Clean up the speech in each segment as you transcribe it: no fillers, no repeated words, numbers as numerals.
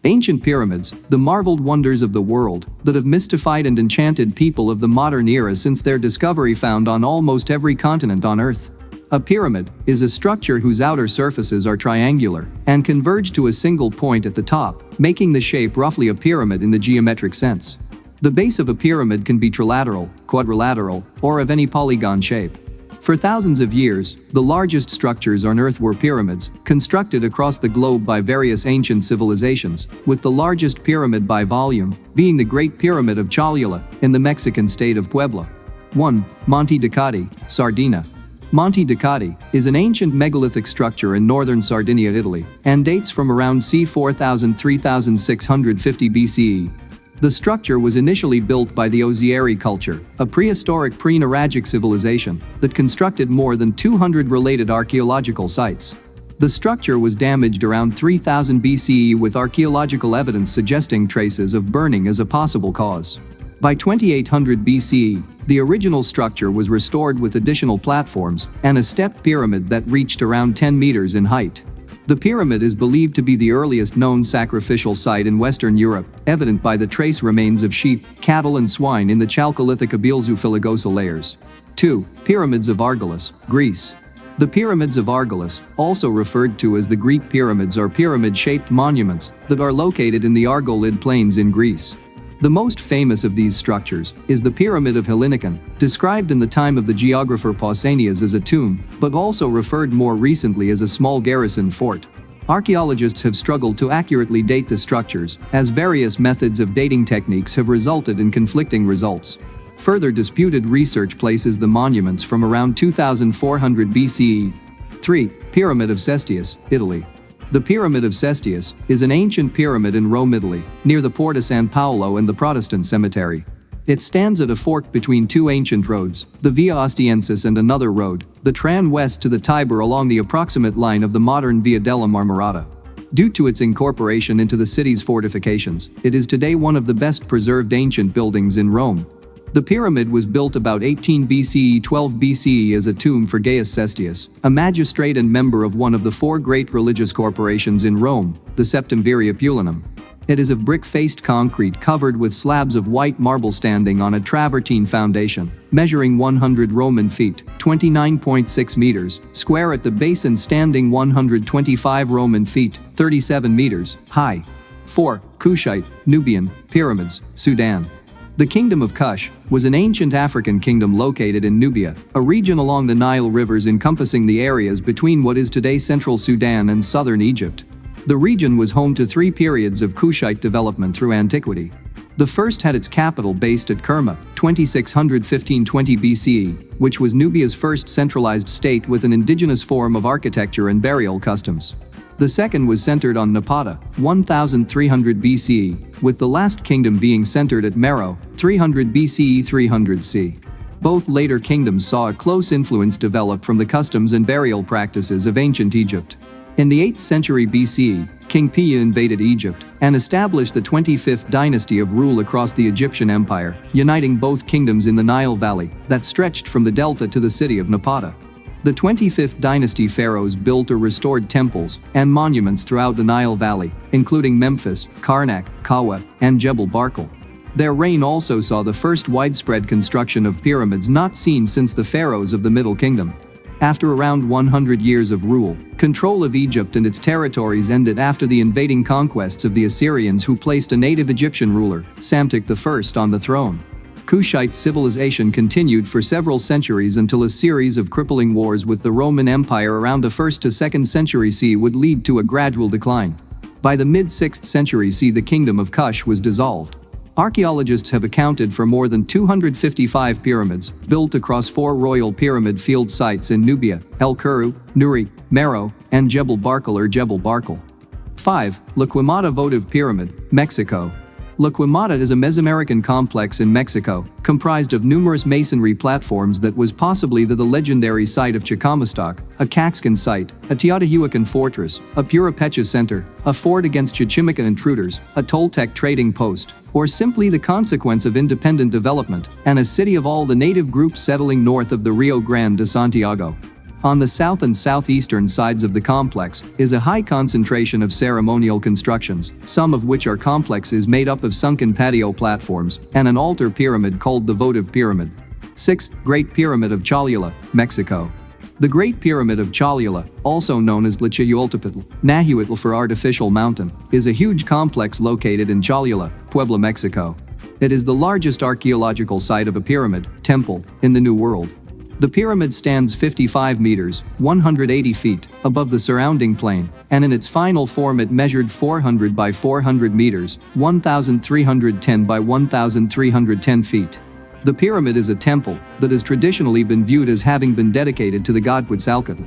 Ancient pyramids, the marveled wonders of the world, that have mystified and enchanted people of the modern era since their discovery, found on almost every continent on Earth. A pyramid is a structure whose outer surfaces are triangular and converge to a single point at the top, making the shape roughly a pyramid in the geometric sense. The base of a pyramid can be trilateral, quadrilateral, or of any polygon shape. For thousands of years, the largest structures on Earth were pyramids, constructed across the globe by various ancient civilizations, with the largest pyramid by volume being the Great Pyramid of Cholula in the Mexican state of Puebla. 1. Monte Ducati, Sardinia. Monte Ducati is an ancient megalithic structure in northern Sardinia, Italy, and dates from around c. 4000–3650 BCE. The structure was initially built by the Ozieri culture, a prehistoric pre-Nuragic civilization that constructed more than 200 related archaeological sites. The structure was damaged around 3000 BCE, with archaeological evidence suggesting traces of burning as a possible cause. By 2800 BCE, the original structure was restored with additional platforms and a stepped pyramid that reached around 10 meters in height. The pyramid is believed to be the earliest known sacrificial site in Western Europe, evident by the trace remains of sheep, cattle and swine in the Chalcolithic Abilzu-Filigosa layers. 2. Pyramids of Argolis, Greece. The pyramids of Argolis, also referred to as the Greek pyramids, are pyramid-shaped monuments that are located in the Argolid plains in Greece. The most famous of these structures is the Pyramid of Helicon, described in the time of the geographer Pausanias as a tomb, but also referred more recently as a small garrison fort. Archaeologists have struggled to accurately date the structures, as various methods of dating techniques have resulted in conflicting results. Further disputed research places the monuments from around 2400 BCE. 3. Pyramid of Cestius, Italy. The Pyramid of Cestius is an ancient pyramid in Rome, Italy, near the Porta San Paolo and the Protestant cemetery. It stands at a fork between two ancient roads, the Via Ostiensis and another road, the Tran west to the Tiber, along the approximate line of the modern Via della Marmorata. Due to its incorporation into the city's fortifications, it is today one of the best preserved ancient buildings in Rome. The pyramid was built about 18 BCE, 12 BCE as a tomb for Gaius Cestius, a magistrate and member of one of the four great religious corporations in Rome, the Septemviria Pulenum. It is of brick-faced concrete covered with slabs of white marble standing on a travertine foundation, measuring 100 Roman feet, 29.6 meters, square at the base and standing 125 Roman feet, 37 meters, high. 4. Kushite, Nubian, Pyramids, Sudan. The Kingdom of Kush was an ancient African kingdom located in Nubia, a region along the Nile rivers encompassing the areas between what is today central Sudan and southern Egypt. The region was home to three periods of Kushite development through antiquity. The first had its capital based at Kerma, 2615–20 BCE, which was Nubia's first centralized state with an indigenous form of architecture and burial customs. The second was centered on Napata, 1300 BCE, with the last kingdom being centered at Meroe, 300 BCE 300 C. Both later kingdoms saw a close influence develop from the customs and burial practices of ancient Egypt. In the 8th century BCE, King Piya invaded Egypt and established the 25th dynasty of rule across the Egyptian Empire, uniting both kingdoms in the Nile Valley that stretched from the delta to the city of Napata. The 25th dynasty pharaohs built or restored temples and monuments throughout the Nile Valley, including Memphis, Karnak, Kawa, and Jebel Barkal. Their reign also saw the first widespread construction of pyramids not seen since the pharaohs of the Middle Kingdom. After around 100 years of rule, control of Egypt and its territories ended after the invading conquests of the Assyrians, who placed a native Egyptian ruler, Psamtik I, on the throne. Kushite civilization continued for several centuries until a series of crippling wars with the Roman Empire around the 1st to 2nd century CE would lead to a gradual decline. By the mid-6th century CE, the Kingdom of Kush was dissolved. Archaeologists have accounted for more than 255 pyramids built across 4 royal pyramid field sites in Nubia, El Kuru, Nuri, Meroe, and Jebel Barkal or Jebel Barkal. 5. La Quemada Votive Pyramid, Mexico. La Quemada is a Mesoamerican complex in Mexico, comprised of numerous masonry platforms that was possibly the legendary site of Chicamostoc, a Caxcan site, a Teotihuacan fortress, a Purepecha center, a fort against Chichimeca intruders, a Toltec trading post, or simply the consequence of independent development, and a city of all the native groups settling north of the Rio Grande de Santiago. On the south and southeastern sides of the complex is a high concentration of ceremonial constructions, some of which are complexes made up of sunken patio platforms and an altar pyramid called the votive pyramid. 6. Great Pyramid of Cholula, Mexico. The Great Pyramid of Cholula, also known as Tlachihualtepetl, Nahuatl for artificial mountain, is a huge complex located in Cholula, Puebla, Mexico. It is the largest archaeological site of a pyramid, temple, in the New World. The pyramid stands 55 meters, 180 feet, above the surrounding plain, and in its final form it measured 400 by 400 meters, 1,310 by 1,310 feet. The pyramid is a temple that has traditionally been viewed as having been dedicated to the god Quetzalcoatl.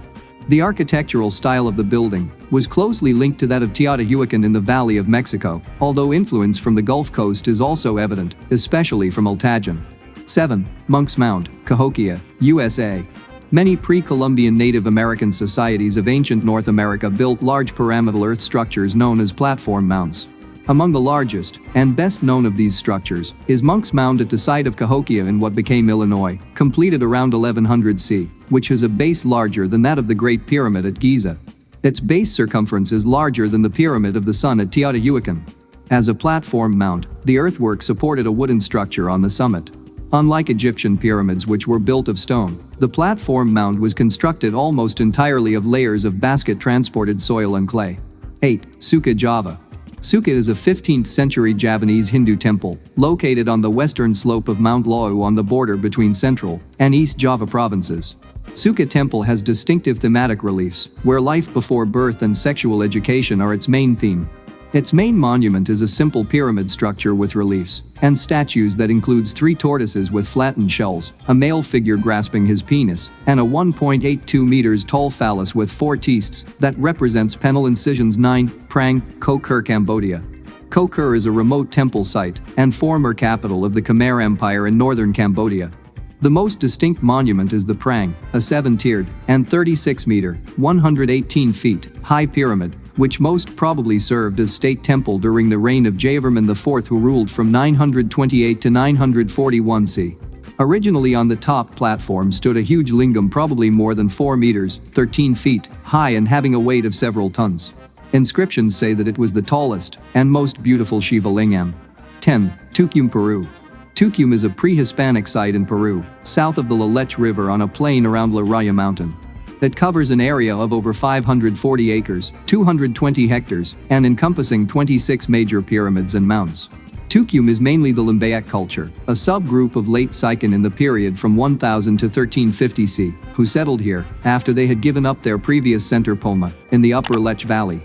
The architectural style of the building was closely linked to that of Teotihuacan in the Valley of Mexico, although influence from the Gulf Coast is also evident, especially from Altajan. 7. Monk's Mound, Cahokia, USA. Many pre-Columbian Native American societies of ancient North America built large pyramidal earth structures known as platform mounds. Among the largest and best known of these structures is Monk's Mound at the site of Cahokia in what became Illinois, completed around 1100 C, which has a base larger than that of the Great Pyramid at Giza. Its base circumference is larger than the Pyramid of the Sun at Teotihuacan. As a platform mound, the earthwork supported a wooden structure on the summit. Unlike Egyptian pyramids which were built of stone, the platform mound was constructed almost entirely of layers of basket-transported soil and clay. 8. Suka, Java. Suka is a 15th century Javanese Hindu temple located on the western slope of Mount Loau on the border between Central and East Java provinces. Suka Temple has distinctive thematic reliefs where life before birth and sexual education are its main theme. Its main monument is a simple pyramid structure with reliefs and statues that includes 3 tortoises with flattened shells, a male figure grasping his penis, and a 1.82 meters tall phallus with 4 teats that represents penal incisions. 9. Prang, Ko Ker, Cambodia. Ko Ker is a remote temple site and former capital of the Khmer Empire in northern Cambodia. The most distinct monument is the Prang, a 7-tiered and 36-meter, 118 feet high pyramid, which most probably served as state temple during the reign of Jayavarman IV, who ruled from 928 to 941 C. Originally on the top platform stood a huge lingam probably more than 4 meters, 13 feet high and having a weight of several tons. Inscriptions say that it was the tallest and most beautiful Shiva lingam. 10. Tucumán, Peru. Tucumán is a pre-Hispanic site in Peru, south of the La Leche River on a plain around La Raya Mountain. It covers an area of over 540 acres, 220 hectares, and encompassing 26 major pyramids and mounds. Tucumán is mainly the Limbayak culture, a subgroup of late Saikan in the period from 1000 to 1350 C, who settled here after they had given up their previous center Poma in the upper Lech Valley.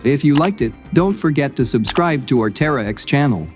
If you liked it, don't forget to subscribe to our Terra X channel.